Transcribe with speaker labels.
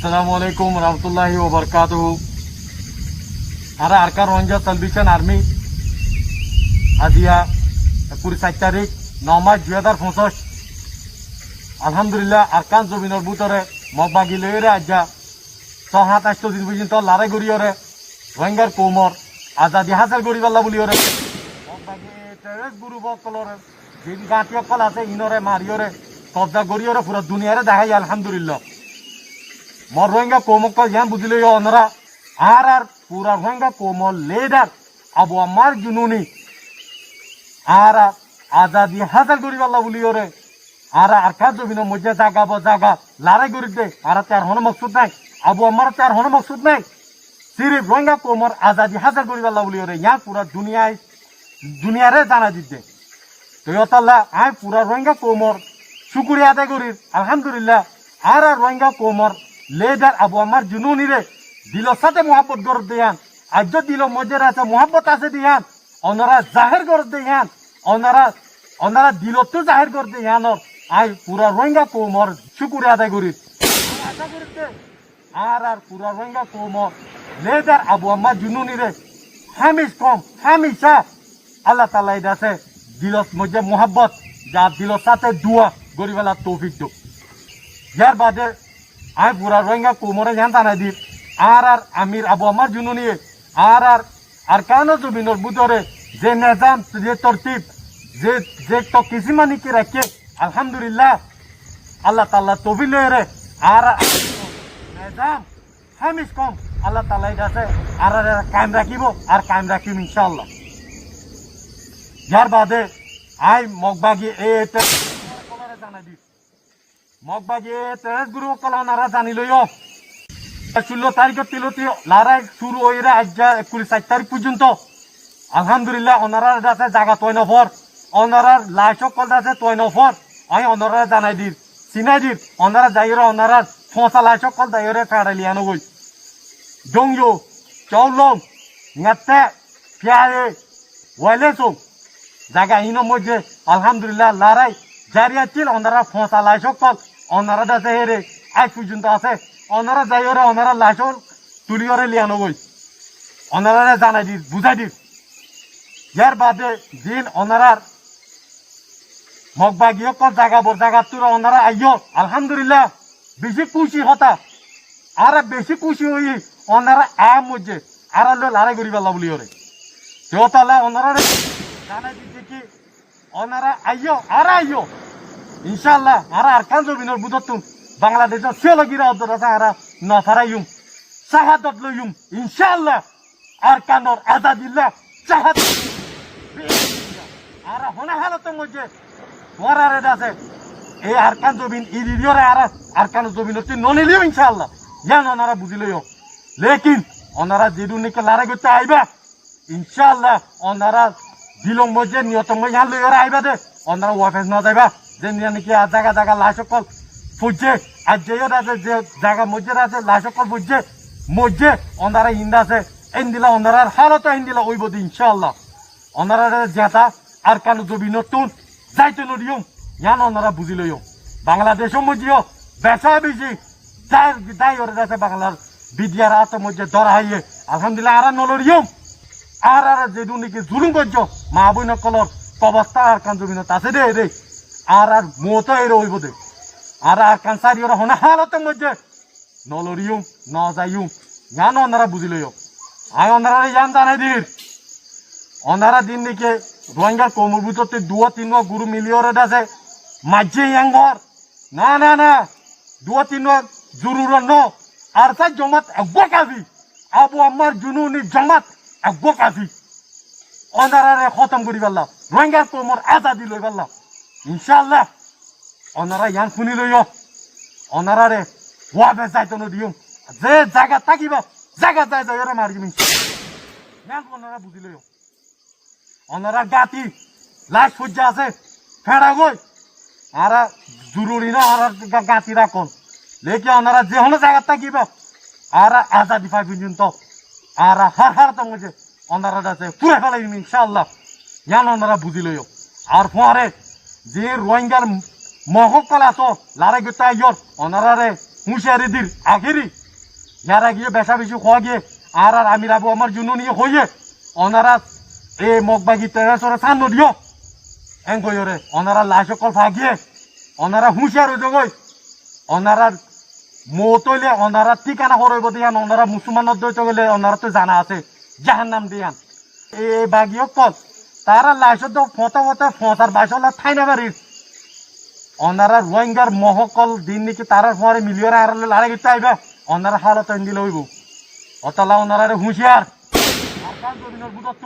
Speaker 1: Assalamualaikum warahmatullahi wabarakatuh. Ara Arkan Rohingya Salvation Army Adia 27 তারিখ 9 March 2025 আলহামদুলিল্লাহ আরকান জমিনের ভিতরে মগবাগি লইরে আজ্ঞা 6-7 দিন পর্যন্ত লড়াই করিয়রে রোহিঙ্গার কৌমর আজাদি হাসিল করিবাল্লা বলিয়রে মগবাগি টেররিস্ট গ্রুপ কলরে যে গাঁটি কল আছে ইনরে মারিয়রে কবজা করিয়রে পুরো দুনিয়ারে দেখাই আলহামদুলিল্লাহ মর রোহিঙ্গা কৌমক ইয়ান বুঝিলে অনরা আর পুরা রোহিঙ্গা কৌমল লিডার আবু আম্মার জুনুনি আর আজাদি হাসিল করিবাল্লা বলিয়রে আর আরকান জমিনের মধ্যে জাগা লড়াই করি দে আর তার হন মকসুদ নাই আবু আম্মার তার হন মকসুদ নাই সিরিফ রোহিঙ্গা কৌমর আজাদি হাসিল করিবাল্লা বলিয়রে ইয়ান পুরা দুনিয়ারে জানা দিতে তো ইয়তাল্লাহ আই পুরা রোহিঙ্গা কৌমর শুকুরিয়া আদায় করি আলহামদুলিল্লাহ আর রোহিঙ্গা কৌমর লিডার আবু আম্মার জুনুনি রে দিলর সাথে মোহাব্বত গড় দেয়ান আজ দিল মধ্যে আছে মোহাব্বত আছে দিয়ান ওনারা জাহের গড় দেয়ান ওনারা দিলতো জাহের গড় দেয়ান আই পুরা রোহিঙ্গা কৌমর শুকুরিয়া আদায় করি আশা করিতে আর পুরা রোহিঙ্গা কৌমর লিডার আবু আম্মার জুনুনি রে হামেশা আল্লাহ তাআলা আছে দিলত মধ্যে মোহাব্বত যা দিলর সাথে দোয়া গরিবেলা তৌফিক দো ইয়ার বাদে আই পুরা রোহিঙ্গা কৌমরে জান জানাই দি আর আমির আবু আম্মার জুনুনি আর কানো জমিনের ভিতরে যে নিজাম যে তরতিব যে তো কিসিমানিকে রাখে আলহামদুলিল্লাহ আল্লাহ তাআলা তৌফিক লয়ে আর নিজাম হামিশ কম আল্লাহ তাআলা আছে আর কায়েম রাখিব আর কায়েম রাখিব ইনশাআল্লাহ ইয়ার বাদে আই মগবাগি এতে কলরে জানাই দি মগবাগি তেজ গুরু কলনারা জানি লইও 16 তারিখের তিলতি লড়াই শুরু হইরা আজ্জা 29 তারিখ পর্যন্ত আলহামদুলিল্লাহ ওনারার কাছে জায়গা তৈ নফর ওনারার লাইশক কল আছে তৈ নফর আই ওনারা জানাই দির চিনাই দির ওনারা যাইরা ওনারার ফসা লাইশক কল দাইরে কাড়ালিয়ানো গই ডংজো চৌলং নাতে পিয়ারে ওয়াইলেসো জায়গা ইনো মধ্যে আলহামদুলিল্লাহ লড়াই জারি আছে ওনারা ফসা লাইশক কল ওনারা কাছে হেরে আজ পর্যন্ত আছে ওনারা যাইরে ওনারা লাইশক তুলিয়রে লিয়ানো গই ওনারা জানাই দির বুঝাই দির ইয়ার বাদে দিন ওনারার মগবাগিও কল জায়গা তুরা ওনারা আইয় আলহামদুলিল্লাহ বেশি খুশি হতা আর বেশি খুশি হই ওনারা মধ্যে আর লড়াই করি পাল্লা বলি ওরে তাহলে ওনারা জানাই দিচ্ছে কি ওনারা আইয় ইনশাল্লাহ আর আরকান জমিনের বুধতুন বাংলাদেশের সিওলগিরা আছে আর নফারাইম শাহাদত লইম ইনশাল্লাহ আরকানর আজাদিল্লাহ শাহাদত আর হনা হালতের মধ্যে ওরারে আছে এই আরকান জমিন ইরিয়রে আর আরকান জমিন হচ্ছে ননিলিও ইনশাআল্লাহ ইয়ান ওনারা বুঝিলইও লেকিন ওনারা যেদুনিকে লড়াই করতে আইবা ইনশাআল্লাহ ওনারা দিলং মধ্যে নিয়তম ইয়ান লইরে আইবা দে ওনারা ওয়াফেস না যাইবা যে নাকি আর জায়গা লাশকল ফুজে আর যে আছে যে জায়গা মধ্যে আছে লাশকল ফুজে মধ্যে ওনারা হিন্দা আছে ইন্দিলা ওনারা হালত ইন্দিলা ওইব ইনশাআল্লাহ ওনারা জেতা আর কানো জমি নতুন যাইতে নদীয় ইয়ান ওনারা বুঝিলইও বাংলাদেশের মধ্যেও বেসা বেশি যাই ওরা যাচ্ছে বাংলার বিডিয়ার হাতের মধ্যে ধরা হইয়ে আলহামদুলিল্লাহ আর নলরিও আর যেদুনিকে জুলুম করছ মা বই নকলর অবস্থা আর কান জমি আছে রে আর মতো এর হইব দে আর কান সারি ওরা হনা হালতের মধ্যে নলরিও ন যাইও ইয়ান ওনারা বুঝিলইও আয় ওনারা ইয়ান জানাই দির ওনারা দিন দিকে রোহিঙ্গার কৌমর ভিতরতে 2-3 গুরু মিলিয়রে আছে মাঝে ইয়াঙ্গর না 2-3 জরুর ন আর তাই জমাত একবার কাফি আবু আম্মার জুনুনি জমাত একবার কাফি ওনারা খতম করি পারলাম রোহিঙ্গার কৌমর আজাদি লই পারলাম ইনশাআল্লাহ ওনারা ইয়ান শুনি লইও ওনারা রে ওয়াবে যাইতো নদিও যে জায়গা থাকিবা জায়গা যাই মারিম ইয়ান ওনারা বুঝি লইও ওনারা গাতি লাশ সজ্জা আছে ফেড়া গই আর জরুরি না আর গাতি রাখন লেকি ওনারা যে হলো জায়গা থাকিব আর আজাদি পাই পর্যন্ত আর হার তো মধ্যে ওনারা আছে পুরা ফেলাইম ইনশাআল্লাহ ইয়ান ওনারা বুঝি লইও আর পরে যে রোহিঙ্গার মহকল আছো লড়াই করতে আইয়র ওনারা হুঁশিয়ারি দির আখেরি যারা গিয়ে বেশা বেশি খোয়া গিয়ে আর আমি রাবো আমার জন্য নিয়ে হইয়ে ওনারা এ মগবাগি তেরাসরে সান দিও এং কইরে ওনারা লাশ কল ফাগিয়ে ওনারা হুঁশিয়ার হয়ে যাবই ওনারা মতইলে ওনারা ঠিকানা হরইব দিয়ান ওনারা মুসলমানত দইতে গেলে ওনারা তো জানা আছে জাহান্নাম দিয়ান এই বাগিও কল তারা লাশত ফটো ফটো ফসার বাসলা ঠাই না বাড়ির ওনারা রোহিঙ্গার মহকল দিন নাকি তারার পরে মিলিয়ন আর লড়াই করতে আইবা ওনারা হালত দিলে হইব অতলা ওনারা হুঁশিয়ার আর কাজ বুঝত